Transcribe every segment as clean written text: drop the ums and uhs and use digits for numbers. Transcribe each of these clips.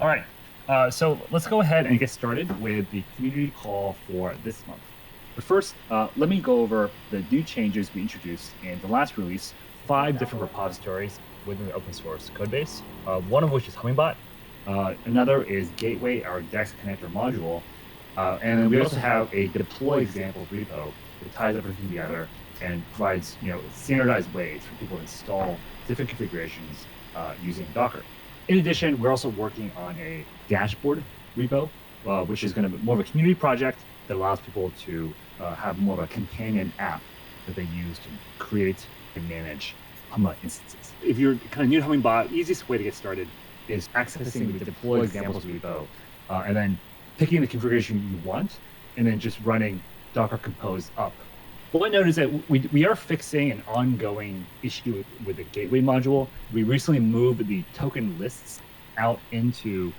All right, so let's go ahead and get started with the community call for this month. But first, let me go over the new changes we introduced in the last release, 5 different repositories within the open source codebase, one of which is Hummingbot. Another is Gateway, our DEX connector module. And then we also have a deploy example repo that ties everything together and provides standardized ways for people to install different configurations using Docker. In addition, we're also working on a dashboard repo, which is going to be more of a community project that allows people to have more of a companion app that they use to create and manage Hummingbot instances. If you're kind of new to Hummingbot, the easiest way to get started is accessing the deploy examples repo and then picking the configuration you want and then just running Docker Compose up. One note is that we are fixing an ongoing issue with the gateway module. We recently moved the token lists out into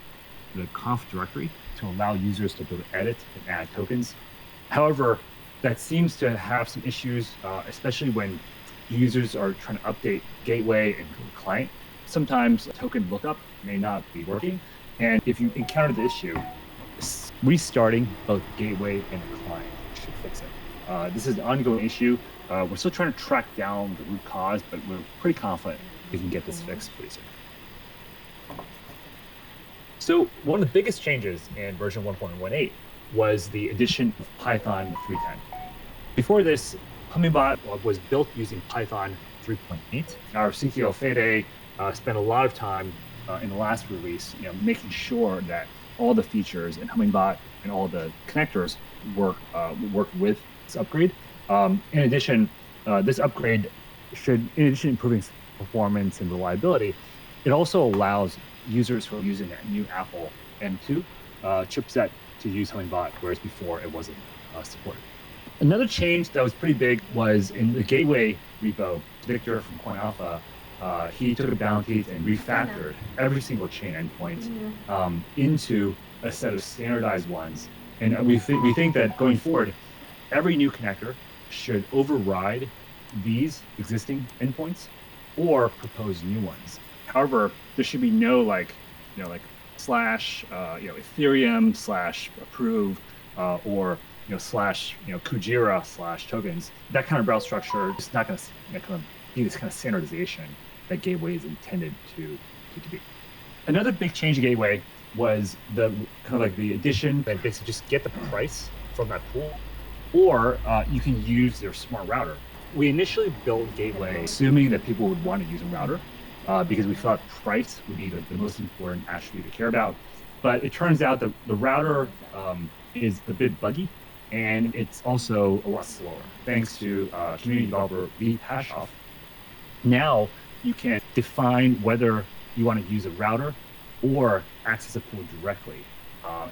the conf directory to allow users to be able to edit and add tokens. However, that seems to have some issues, especially when users are trying to update gateway and client. Sometimes token lookup may not be working. And if you encounter the issue, restarting both gateway and the client should fix it. This is an ongoing issue. We're still trying to track down the root cause, but we're pretty confident we can get this fixed pretty soon. So one of the biggest changes in version 1.18 was the addition of Python 3.10. Before this, Hummingbot was built using Python 3.8. Our CTO Fede spent a lot of time in the last release, making sure that all the features in Hummingbot and all the connectors work with this upgrade. In addition, this upgrade should, in addition to improving performance and reliability, it also allows users who are using that new Apple M2 chipset to use Hummingbot, whereas before it wasn't supported. Another change that was pretty big was in the gateway repo. Victor from Coin Alpha, he took a Bounties and refactored every single chain endpoint into a set of standardized ones. And we think that going forward, every new connector should override these existing endpoints or propose new ones. However, there should be no slash Ethereum slash approve or slash Kujira slash tokens. That kind of browser structure is not going to be this kind of standardization that Gateway is intended to be. Another big change in Gateway was the addition that basically just get the price from that pool, or you can use their smart router. We initially built Gateway assuming that people would want to use a router because we thought price would be the most important attribute to care about. But it turns out that the router is a bit buggy, and it's also a lot slower. Thanks to community developer v1.18. Now you can define whether you want to use a router or access a pool directly.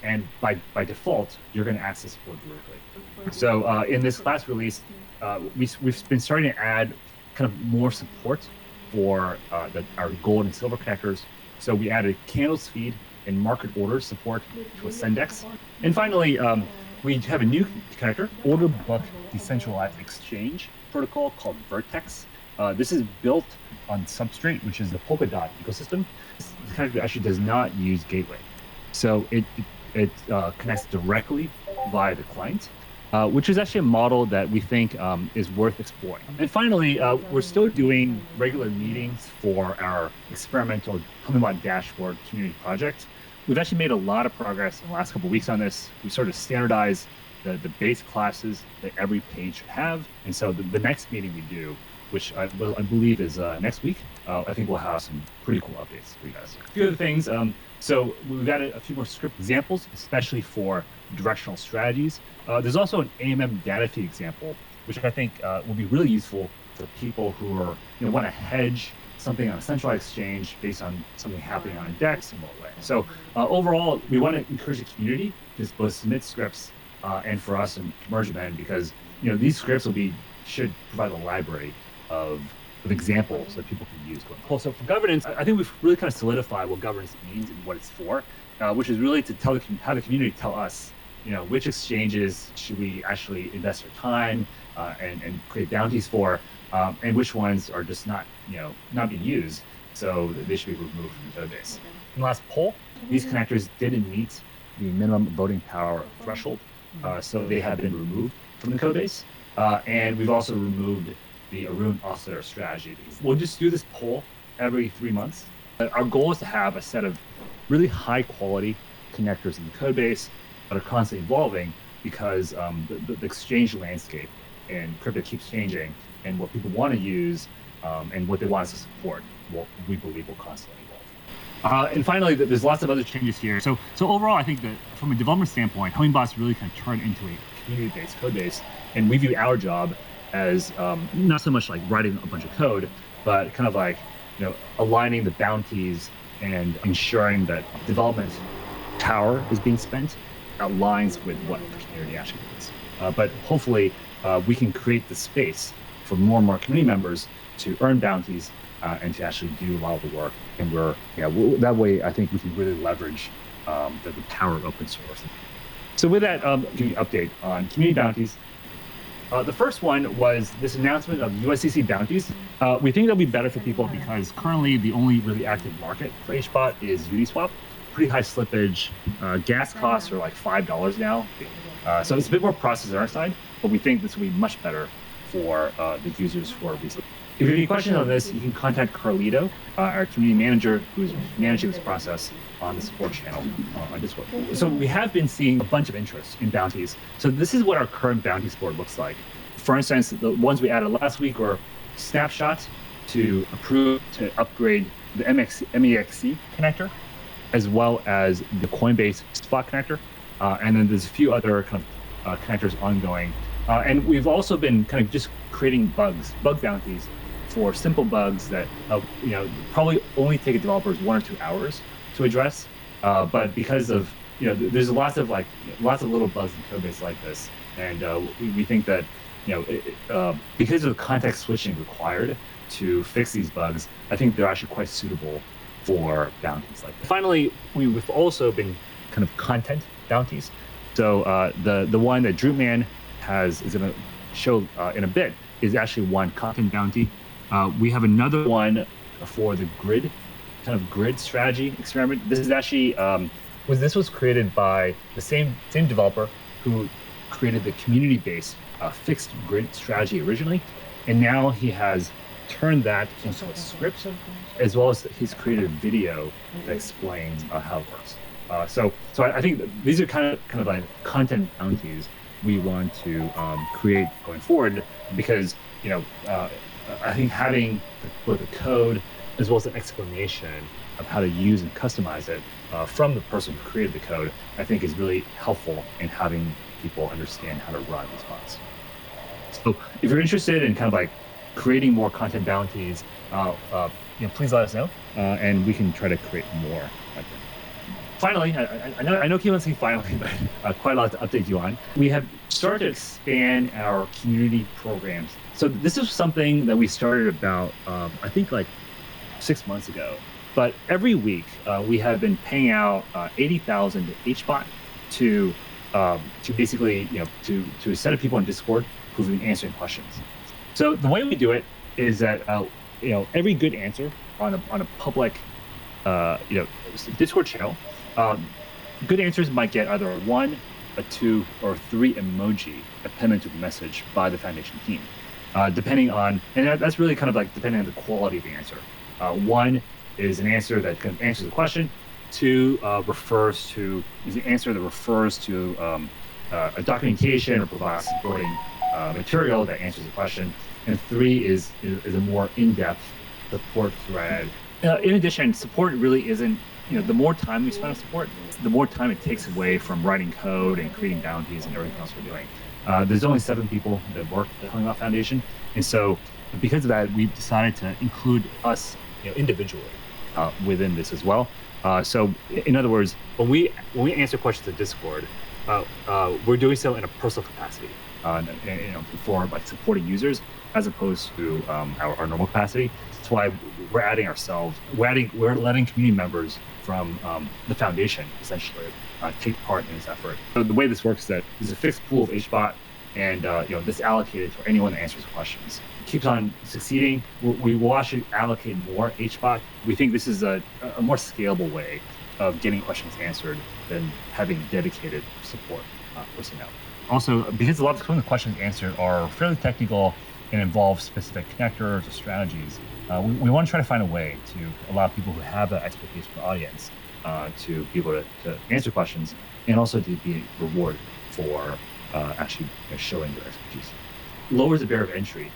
And by default, you're going to access the pool directly. So in this last release, we've been starting to add kind of more support for our gold and silver connectors. So we added candles feed and market order support to Ascendex. And finally, we have a new connector, order book decentralized exchange protocol called Vertex. This is built on Substrate, which is the Polkadot ecosystem. This connector actually does not use Gateway. So it connects directly via the client, which is actually a model that we think is worth exploring. And finally, we're still doing regular meetings for our experimental Hummingbot dashboard community project. We've actually made a lot of progress in the last couple of weeks on this. We sort of standardized the base classes that every page should have. And so the next meeting we do, which I believe is next week, I think we'll have some pretty cool updates for you guys. A few other things. So we've added a few more script examples, especially for directional strategies. There's also an AMM data feed example, which I think will be really useful for people who are want to hedge something on a centralized exchange based on something happening on a DEX in what way. So overall, we want to encourage the community to both submit scripts and for us and merge them in, because these scripts should provide a library of examples that people can use going forward. So for governance, I think we've really kind of solidified what governance means and what it's for, which is really to have the community tell us, which exchanges should we actually invest our time and create bounties for, and which ones are just not being used, so they should be removed from the database. And last poll, these connectors didn't meet the minimum voting power threshold, so they have been removed from the code base. And we've also removed the Arun Oscillator strategy. We'll just do this poll every 3 months. Our goal is to have a set of really high quality connectors in the code base that are constantly evolving, because the exchange landscape and crypto keeps changing, and what people want to use and what they want us to support, we believe will constantly evolve. And finally, there's lots of other changes here. So overall, I think that from a development standpoint, Hummingbot's really kind of turned into a community-based code base, and we view our job as not so much like writing a bunch of code, but kind of like aligning the bounties and ensuring that development power is being spent aligns with what the community actually needs. But hopefully, we can create the space for more and more community members to earn bounties and to actually do a lot of the work. And that way, I think we can really leverage the power of open source. So with that, give you an update on community bounties. The first one was this announcement of USDC bounties. We think that'll be better for people because currently the only really active market for HBOT is Uniswap. Pretty high slippage. Gas costs are like $5 now. So it's a bit more process on our side, but we think this will be much better for the users who are recent. If you have any questions on this, you can contact Carlito, our community manager, who's managing this process on the support channel on Discord. So we have been seeing a bunch of interest in bounties. So this is what our current bounty support looks like. For instance, the ones we added last week were snapshots to upgrade the MEXC connector, as well as the Coinbase spot connector. And then there's a few other kind of connectors ongoing. And we've also been kind of just creating bug bounties for simple bugs that probably only take developers 1 or 2 hours to address. But because of there's lots of little bugs in code base like this, and we think that because of the context switching required to fix these bugs, I think they're actually quite suitable for bounties like this. Finally, we've also been kind of content bounties. So the one that Droopman is going to show in a bit is actually one content bounty. We have another one for the grid strategy experiment. This is actually this was created by the same developer who created the community-based fixed grid strategy originally, and now he has turned that into a script, as well as he's created a video that explains how it works. So I think these are kind of like content bounties we want to create going forward, because I think having both the code as well as an explanation of how to use and customize it from the person who created the code, I think is really helpful in having people understand how to run these bots. So if you're interested in kind of like creating more content bounties, please let us know, and we can try to create more like that. Finally, I know Keelan saying finally, but quite a lot to update you on. We have started to expand our community programs. So this is something that we started about, I think like 6 months ago. But every week, we have been paying out 80,000 HBOT to basically, to a set of people on Discord who've been answering questions. So the way we do it is that, every good answer on a public, Discord channel, good answers might get either a 1, a 2, or 3 emoji appended to the message by the foundation team, depending on, and that's really kind of like depending on the quality of the answer. 1 is an answer that can answer the question. 2 is an answer that refers to a documentation or provides supporting material that answers the question. And 3 is a more in-depth support thread. In addition, support really isn't, the more time we spend on support, the more time it takes away from writing code and creating bounties and everything else we're doing. There's only 7 people that work at Hummingbot Foundation. And so because of that, we've decided to include us individually within this as well. So in other words, when we answer questions in Discord, we're doing so in a personal capacity, for like supporting users as opposed to our normal capacity. That's why we're letting community members from the foundation essentially take part in this effort. So the way this works is that there's a fixed pool of HBOT, and this allocated for anyone that answers questions. It keeps on succeeding. We will actually allocate more HBOT. We think this is a more scalable way of getting questions answered than having dedicated support personnel. Also, because a lot of the questions answered are fairly technical and involve specific connectors or strategies, we want to try to find a way to allow people who have that expertise for audience to be able to answer questions and also to be rewarded for actually showing their expertise. Lowers the barrier of entry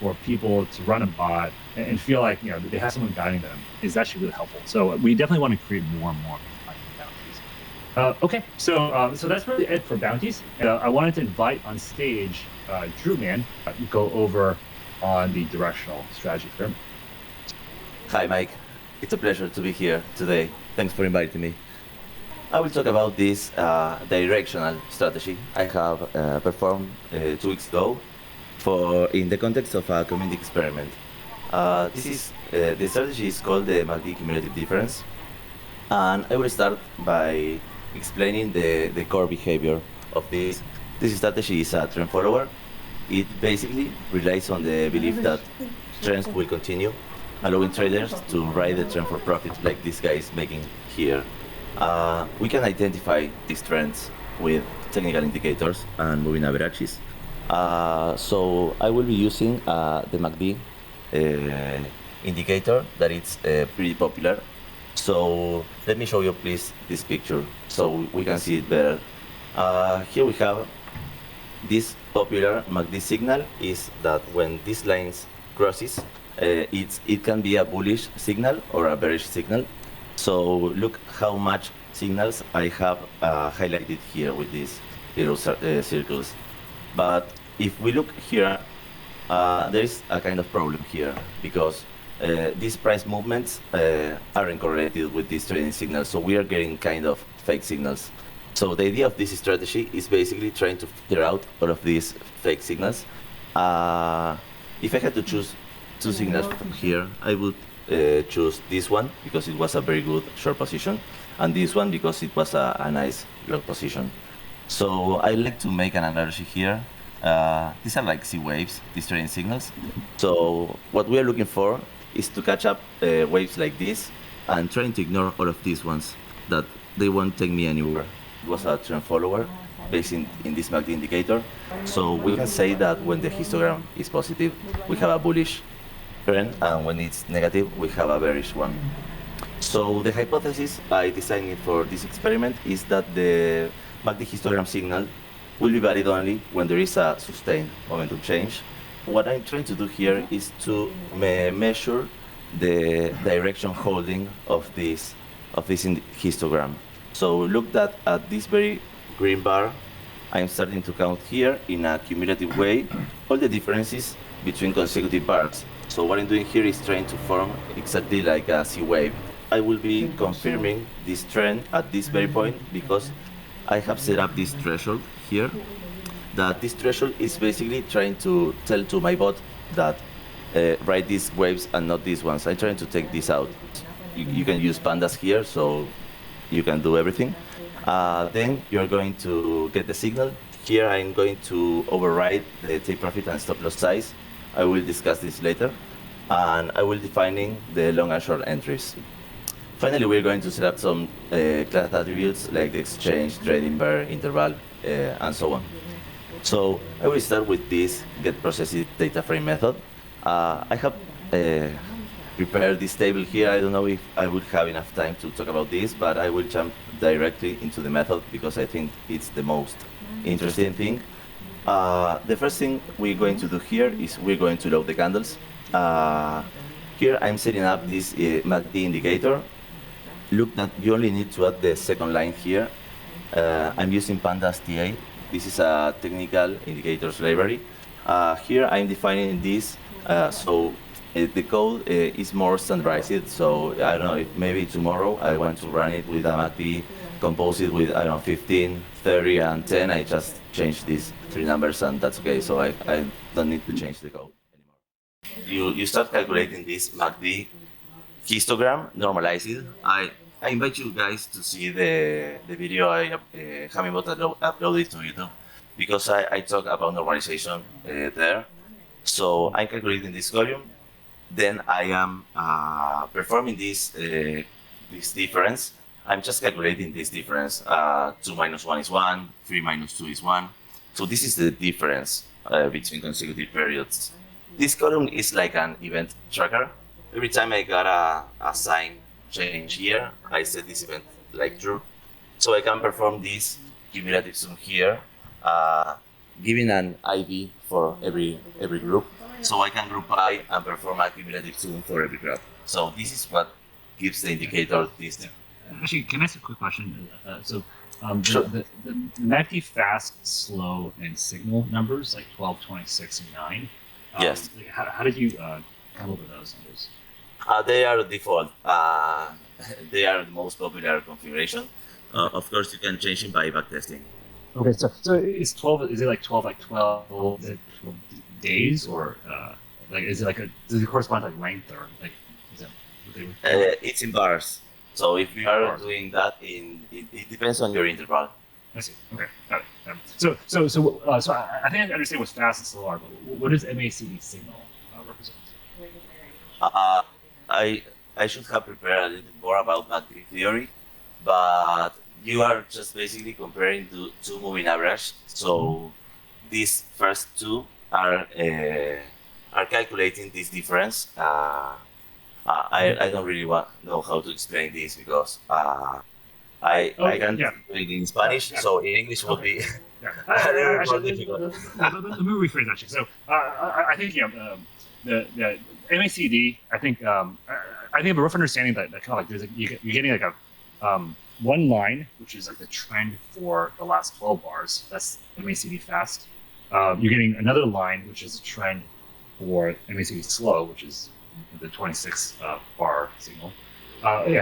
for people to run a bot and feel like they have someone guiding them is actually really helpful. So we definitely want to create more and more bounties. Okay, so that's really it for bounties. I wanted to invite on stage Drew Man go over on the directional strategy firm. Hi, Mike. It's a pleasure to be here today. Thanks for inviting me. I will talk about this directional strategy I have performed 2 weeks ago in the context of a community experiment. The strategy is called the MACD cumulative difference, and I will start by explaining the core behavior of this. This strategy is a trend follower. It basically relies on the belief that trends will continue, allowing traders to ride the trend for profit like this guy is making here. We can identify these trends with technical indicators and moving averages. So I will be using the MACD indicator that is pretty popular. So let me show you please this picture so we can see it better. Here we have this popular MACD signal is that when these lines crosses, it can be a bullish signal or a bearish signal. So look how much signals I have highlighted here with these little circles. But if we look here, there is a kind of problem here because these price movements aren't correlated with these trading signals, so we are getting kind of fake signals. So the idea of this strategy is basically trying to figure out all of these fake signals. If I had to choose 2 signals from here, I would choose this one because it was a very good short position, and this one because it was a nice long position. So I like to make an analogy here. These are like sea waves, these trading signals. So what we are looking for is to catch up waves like this and trying to ignore all of these ones that they won't take me anywhere. It was a trend follower based in this MACD indicator. So we can say that when the histogram is positive, we have a bullish trend, and when it's negative, we have a bearish one. So the hypothesis I designed for this experiment is that the MACD histogram signal will be valid only when there is a sustained momentum change. What I'm trying to do here is to measure the direction holding of this histogram. So look at this very green bar. I'm starting to count here in a cumulative way all the differences between consecutive bars. So what I'm doing here is trying to form exactly like a sea wave. I will be confirming this trend at this very point because I have set up this threshold here. That this threshold is basically trying to tell to my bot that write these waves and not these ones. I'm trying to take this out. You can use pandas here, so you can do everything. Then you're going to get the signal. Here I'm going to override the take profit and stop loss size. I will discuss this later. And I will defining the long and short entries. Finally, we're going to set up some class attributes like the exchange, trading pair, interval, and so on. So I will start with this get processed data frame method. I have prepared this table here. I don't know if I would have enough time to talk about this, but I will jump directly into the method because I think it's the most interesting thing. The first thing we're going to do here is we're going to load the candles. Here I'm setting up this MACD indicator. Look that you only need to add the second line here. I'm using pandas TA. This is a technical indicators library. Here I'm defining this, so the code is more standardized. So I don't know if maybe tomorrow I want to run it with a MACD, compose it with, I don't know, 15, 30, and 10. I just change these 3 numbers and that's okay. So I don't need to change the code anymore. You start calculating this MACD histogram, normalize it. I invite you guys to see the video Hummingbot uploaded to YouTube because I talk about normalization there. So I'm calculating this volume. Then I am performing this difference I'm just calculating this difference. 2 minus 1 is 1, 3 minus 2 is 1. So this is the difference between consecutive periods. This column is like an event tracker. Every time I got a sign change here, I set this event like true. So I can perform this cumulative sum here, giving an IV for every group. So I can group by and perform a cumulative sum for every graph. So this is what gives the indicator this. Actually, can I ask a quick question? Sure. The MACD fast, slow, and signal numbers, like 12, 26, and 9. Yes. Like, how did you come up with those numbers? They are default. They are the most popular configuration. Of course, you can change it by backtesting. Okay, so is 12? Is it like 12? Like 12? Is it 12 days, or like is it like does it correspond to like length, or like is that what they would? It's in bars. So if you are doing that it depends on your interval. I see. Okay, got it. So I think I understand what fast and slow are, but what does MACD signal represent? I should have prepared a little bit more about magnetic theory, but you are just basically comparing two moving average. So these first two are calculating this difference. I don't really know how to explain this because I can't do it in Spanish, so in English would be a little more difficult. Let me rephrase actually. So I think the MACD. I think I have a rough understanding that kind of like there's you're getting like a one line, which is like the trend for the last 12 bars. That's MACD fast. You're getting another line, which is a trend for MACD slow, which is the 26 bar signal.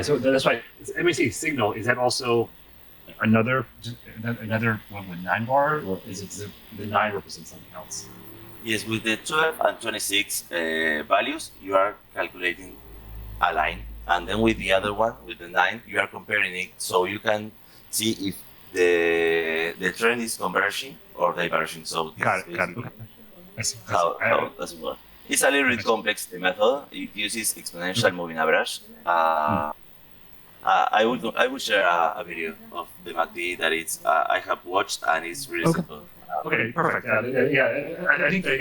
So that's why MACD signal. Is that also another one with 9 bar, or is it the 9 represents something else? Yes, with the 12 and 26 values, you are calculating a line. And then with the other one, with the 9, you are comparing it so you can see if the trend is converging or diverging. So this Got is it. Okay. I see. how does it work. It's a little bit complex, the method. It uses exponential moving average. I would share a video of the MACD that I have watched, and it's really simple. Okay, perfect. I think that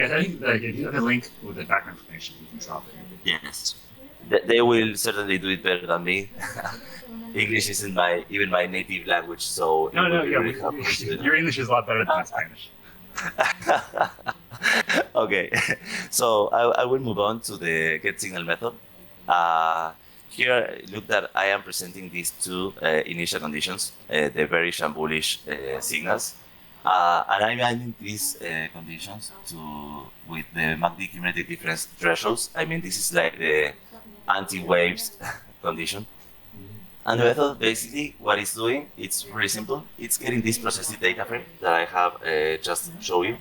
if you have a link with the background information, you can drop it. Yes. They will certainly do it better than me. English isn't even my native language, so your English is a lot better than my Spanish. Okay, so I will move on to the get signal method. Here, look that I am presenting these two initial conditions, the very shambolish signals, and I'm adding these conditions with the MACD cumulative difference thresholds. I mean, this is like the anti-waves condition. And the method, basically, what it's doing, it's very simple. It's getting this processed data frame that I have just shown you.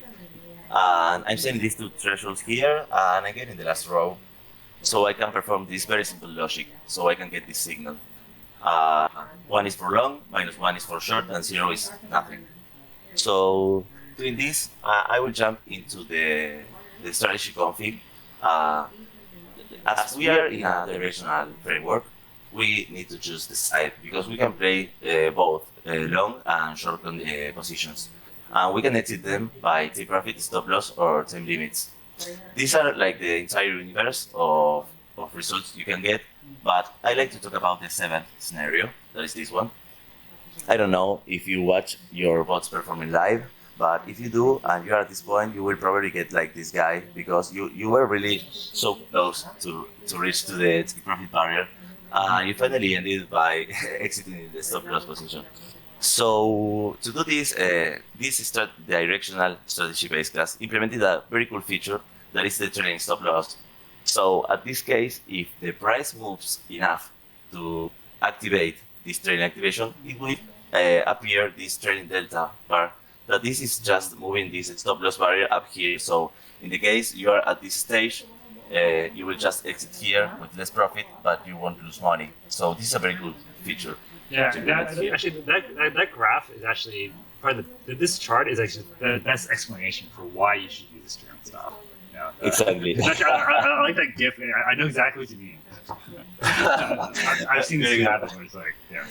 And I'm setting these two thresholds here, and I'm getting the last row. So I can perform this very simple logic, so I can get this signal. 1 is for long, -1 is for short, and 0 is nothing. So doing this, I will jump into the strategy config. As we are in a directional framework, we need to choose the side because we can play both long and short positions. We can exit them by take profit, stop loss, or time limits. These are like the entire universe of results you can get, but I like to talk about the 7th scenario, that is this one. I don't know if you watch your bots performing live, but if you do and you are at this point, you will probably get like this guy because you were really so close to reach to the take profit barrier. You finally ended by exiting in the stop loss position. So to do this, this directional strategy-based class implemented a very cool feature that is the trailing stop loss. So at this case, if the price moves enough to activate this trailing activation, it will appear this trailing delta bar. That this is just moving this stop loss barrier up here. So in the case you are at this stage, you will just exit here with less profit, but you won't lose money. So this is a very good feature. Yeah, that graph is actually part of this chart is actually the best explanation for why you should use this trailing stop. Exactly. Actually, I like that GIF. I know exactly what you mean. I've seen this happen where it's like, yeah.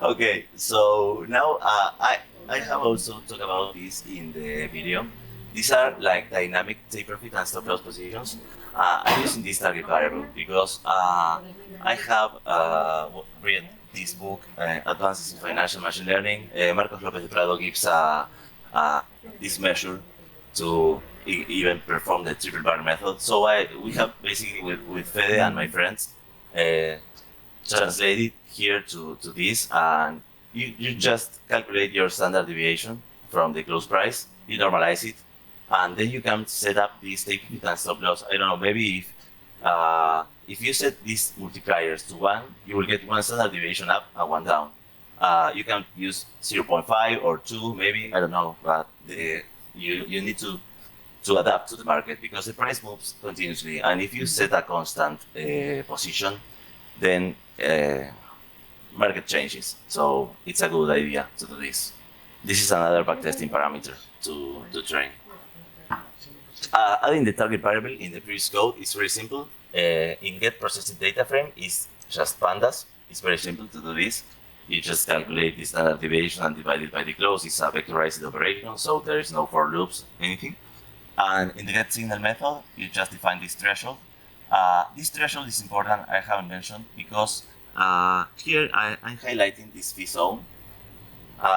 Okay, so now I have also talked about this in the video. These are like dynamic take profit and stop loss positions. I'm using this target variable because I have read this book, Advances in Financial Machine Learning. Marcos Lopez de Prado gives this measure to even perform the triple bar method. So we have basically with Fede and my friends translated here to this, and you just calculate your standard deviation from the close price, you normalize it, and then you can set up this take profit and stop loss. I don't know, maybe if you set these multipliers to 1, you will get one standard deviation up and one down. You can use 0.5 or 2, maybe, I don't know, but you need to adapt to the market because the price moves continuously. And if you set a constant position, then market changes. So it's a good idea to do this. This is another backtesting parameter to train. Adding the target variable in the previous code is very simple. In get processed data frame is just pandas. It's very simple to do this. You just calculate the standard deviation and divide it by the close. It's a vectorized operation, so there is no for loops, anything. And in the get signal method, you just define this threshold. This threshold is important, I haven't mentioned, because here I'm highlighting this fee zone.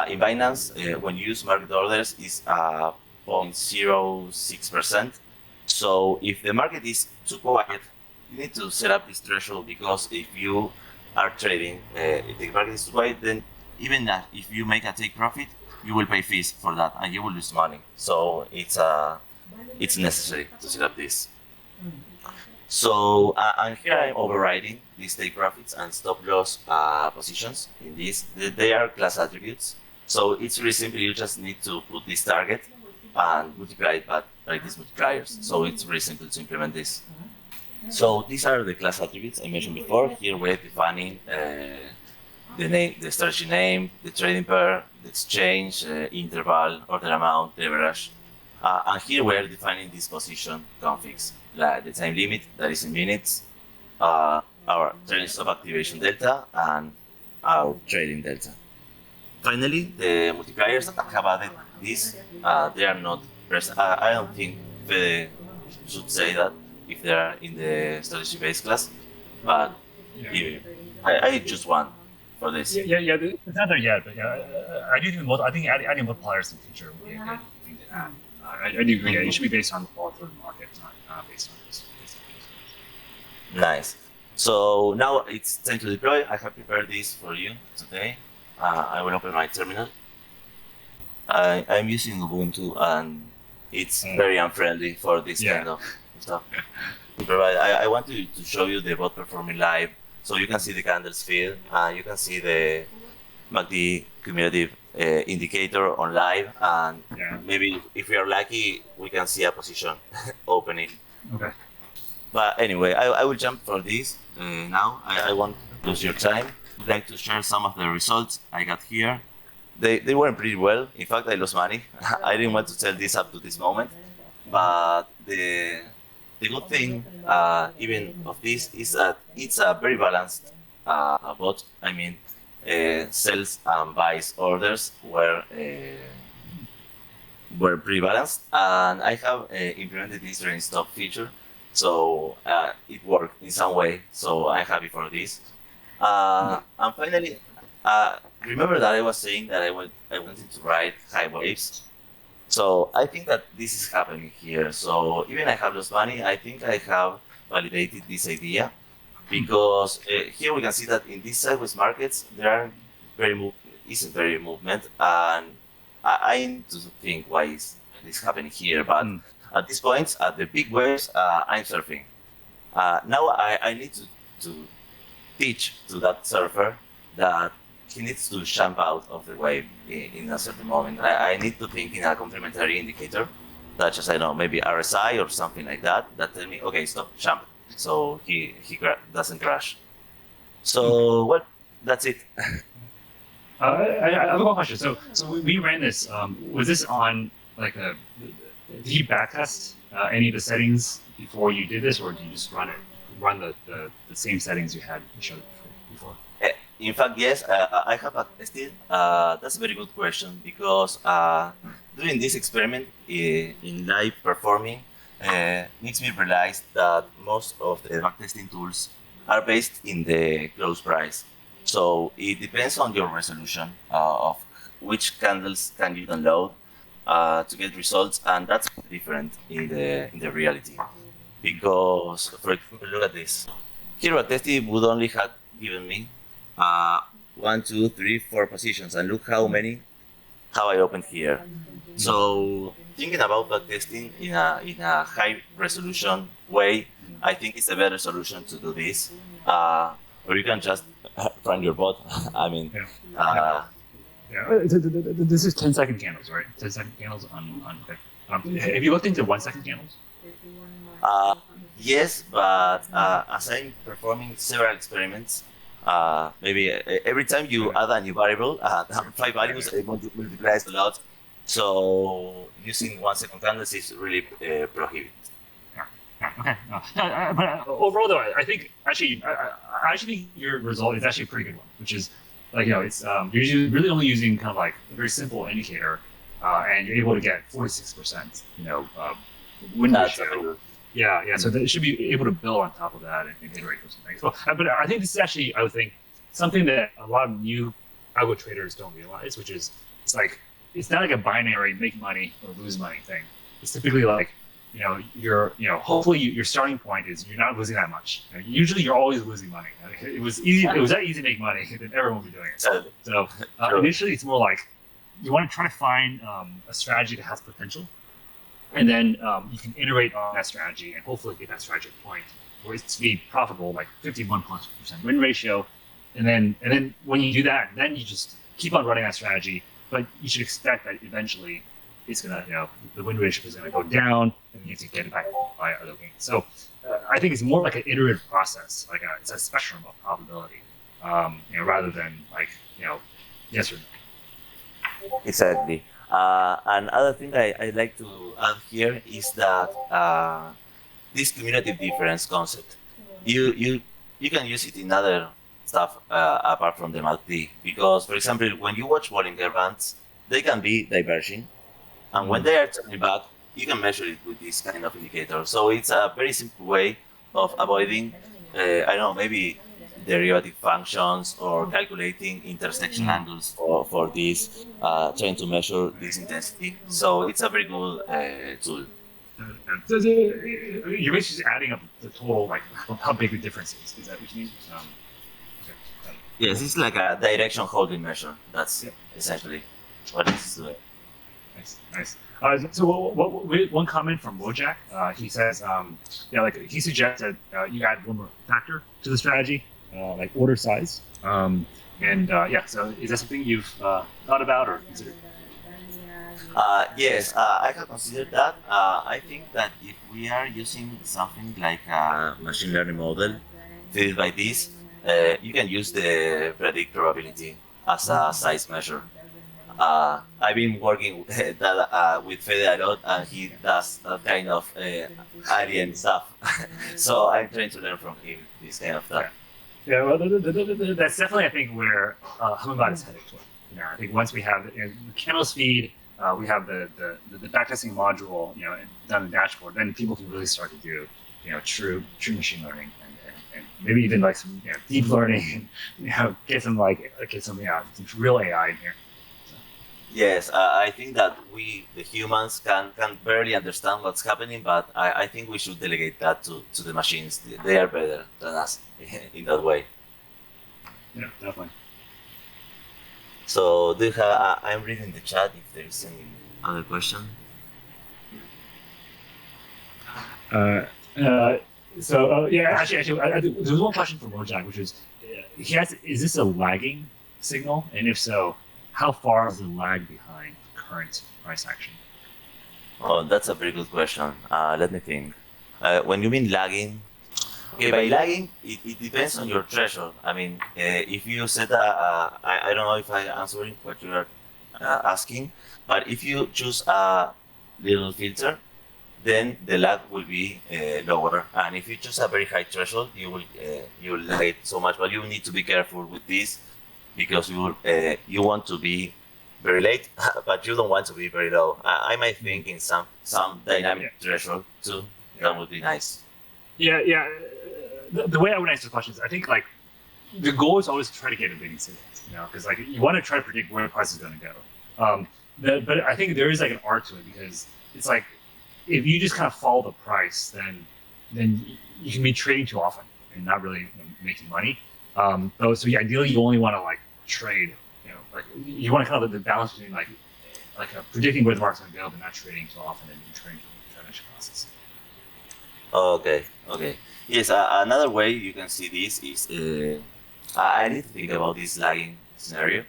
In Binance, when you use market orders, it's 0.06%. So if the market is too quiet, you need to set up this threshold, because if you are trading, if the market is too quiet, then even if you make a take profit, you will pay fees for that and you will lose money. So it's necessary to set up this. So and here I'm overriding these take profits and stop loss positions in this. They are class attributes. So it's really simple. You just need to put this target and multiply it by these multipliers. So it's very simple to implement this. So these are the class attributes I mentioned before. Here we're defining the name, the strategy name, the trading pair, the exchange, interval, order amount, leverage. And here we're defining this position configs, like the time limit that is in minutes, our trading stop activation delta, and our trading delta. Finally, the multipliers that I have added this, they are not present. I don't think Fede should say that if they are in the strategy-based class, but yeah. I choose one for this. Yeah, it's not there yet, but I do think I think adding multipliers in the future would be a good thing to add. I do agree. It should be based on the volatility of the market, not based on this. Nice. So now it's time to deploy. I have prepared this for you today. I will open my terminal. I'm using Ubuntu, and it's very unfriendly for this kind of stuff. I want to show you the bot performing live, so you can see the candles field, you can see the MACD cumulative indicator on live, and maybe if we are lucky, we can see a position opening. Okay. But anyway, I will jump for this now. I won't lose your time. I'd like to share some of the results I got here. They went pretty well. In fact, I lost money. I didn't want to tell this up to this moment, but the good thing, even of this, is that it's a very balanced bot. I mean, sells and buys orders were pretty balanced, and I have implemented this trading stop feature, so it worked in some way. So I'm happy for this. And finally, remember that I was saying that I wanted to ride high waves. So I think that this is happening here. So even I have lost money, I think I have validated this idea, because here we can see that in these sideways markets there isn't very movement, and I need to think why is this happening here. But at this point, at the big waves, I'm surfing. Now I need to teach to that surfer that he needs to jump out of the wave in a certain moment. I need to think in a complementary indicator, such as, I don't know, maybe RSI or something like that, that tell me, okay, stop, jump, so he doesn't crash. So, well, that's it. I have one question. So we ran this. Was this on like did you backtest any of the settings before you did this, or did you just run it run the same settings you showed before? In fact, yes, I have tested. That's a very good question because doing this experiment in live performing makes me realize that most of the backtesting tools are based in the close price. So it depends on your resolution of which candles can you download to get results, and that's different in the reality. Because, for example, look at this. Here, backtesting would only have given me uh, 1, 2, 3, 4 positions, and look how I opened here. So thinking about backtesting in a high resolution way, I think it's a better solution to do this. Or you can just run your bot. I mean, This is 10-second candles, right? 10-second candles on okay. Have you looked into 1-second candles? Yes, but as I'm performing several experiments, maybe every time you add a new variable, the 5 values it multiplies a lot. So using 1-second candles is really prohibited. Okay. But overall, though, I think I actually think your result is actually a pretty good one, which is like it's you're really only using kind of like a very simple indicator, and you're able to get 46%. Win ratio. Yeah. So they should be able to build on top of that and iterate for some things. Well, but I think this is actually, I would think, something that a lot of new algo traders don't realize, which is it's not like a binary make money or lose money thing. It's typically like hopefully your starting point is you're not losing that much. Usually you're always losing money. It was that easy to make money, then everyone would be doing it. So initially it's more like you want to try to find a strategy that has potential, and then you can iterate on that strategy and hopefully get that strategy point where it's to be profitable, like 51+% win ratio. And then when you do that, then you just keep on running that strategy, but you should expect that eventually it's gonna, the win ratio is gonna go down, and you need to get it back by other gains. So I think it's more like an iterative process, it's a spectrum of probability, rather than yes or no. Exactly. Another thing I'd like to add here is that this cumulative difference concept, you can use it in other stuff apart from the MACD, because, for example, when you watch Bollinger Bands, they can be diverging, and when they are turning back, you can measure it with this kind of indicator. So it's a very simple way of avoiding, I don't know, maybe derivative functions or calculating intersection angles for this, trying to measure this intensity. So it's a very good tool. So you're basically just adding up the total, like how big the difference is. Is that what you mean? Okay. Yes, it's like a direction holding measure. That's essentially what it's doing. Nice. So one comment from Wojak, he says, he suggests that you add one more factor to the strategy, like order size. So is that something you've thought about or considered? Yes, I have considered that. I think that if we are using something like a machine learning model fitted by this, you can use the predict probability as a size measure. I've been working with that with Fede a lot, and he does that kind of alien stuff. So I'm trying to learn from him this kind of stuff. Yeah, well, that's definitely, I think, where Hummingbot is headed toward. I think once we have the candles feed, we have the backtesting module, done in the dashboard, then people can really start to do, true machine learning and maybe even like some deep learning, and get some real AI in here. Yes, I think that we, the humans, can barely understand what's happening, but I think we should delegate that to the machines. They are better than us in that way. Yeah, definitely. So, do you have, I'm reading the chat if there's any other question. Actually, there was one question from Wojak, which is, is this a lagging signal? And if so, how far is the lag behind current price action? Oh, that's a very good question. Let me think. When you mean lagging, by lagging, it depends on your threshold. I mean, if you set I don't know if I'm answering what you are asking, but if you choose a little filter then the lag will be lower. And if you choose a very high threshold, you will lag it so much. But you need to be careful with this because you want to be very late, but you don't want to be very low. I might think in some dynamic threshold too. That would be nice. Yeah. The way I would answer the question is, I think like the goal is always to try to get a leading signal, because like you want to try to predict where the price is going to go. But I think there is like an art to it, because it's like if you just kind of follow the price, then you can be trading too often and not really making money. So ideally you only want to like trade, like you want to kind of the balance between like predicting where the market's going to go, but not trading too often and trading transaction costs. Okay. Yes, another way you can see this is I need to think about this lagging scenario.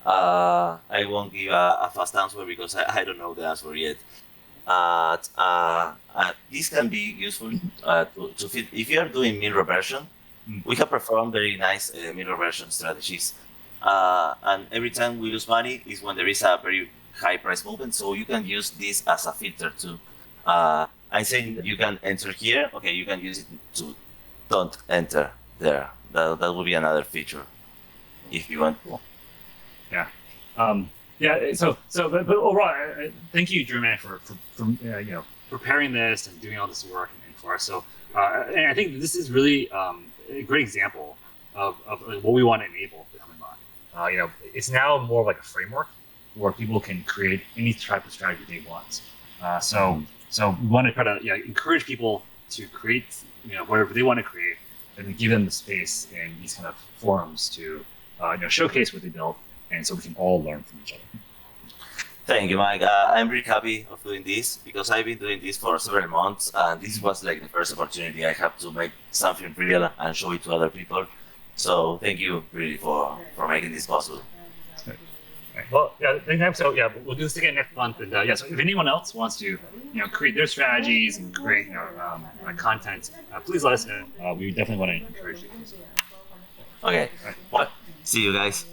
I won't give a fast answer because I don't know the answer yet. This can be useful to fit if you are doing mean reversion. We have performed very nice mean reversion strategies, and every time we lose money is when there is a very high price movement. So you can use this as a filter too. I'm saying that you can enter here. Okay, you can use it to don't enter there. That will be another feature if you want. Yeah. But overall, thank you, German, for preparing this and doing all this work and for us. So, and I think this is really a great example of what we want to enable with Hummingbot. It's now more of like a framework where people can create any type of strategy they want. So we want to try to encourage people to create whatever they want to create, and then give them the space in these kind of forums to showcase what they built, and so we can all learn from each other. Thank you, Mike. I'm really happy of doing this because I've been doing this for several months, and this was like the first opportunity I have to make something real and show it to other people. So thank you really for making this possible. Right. Well, so we'll do this again next month. And so if anyone else wants to create their strategies and create content, please let us know. We definitely want to encourage you. Okay. Right. Well, see you guys.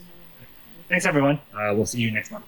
Thanks everyone. We'll see you next month.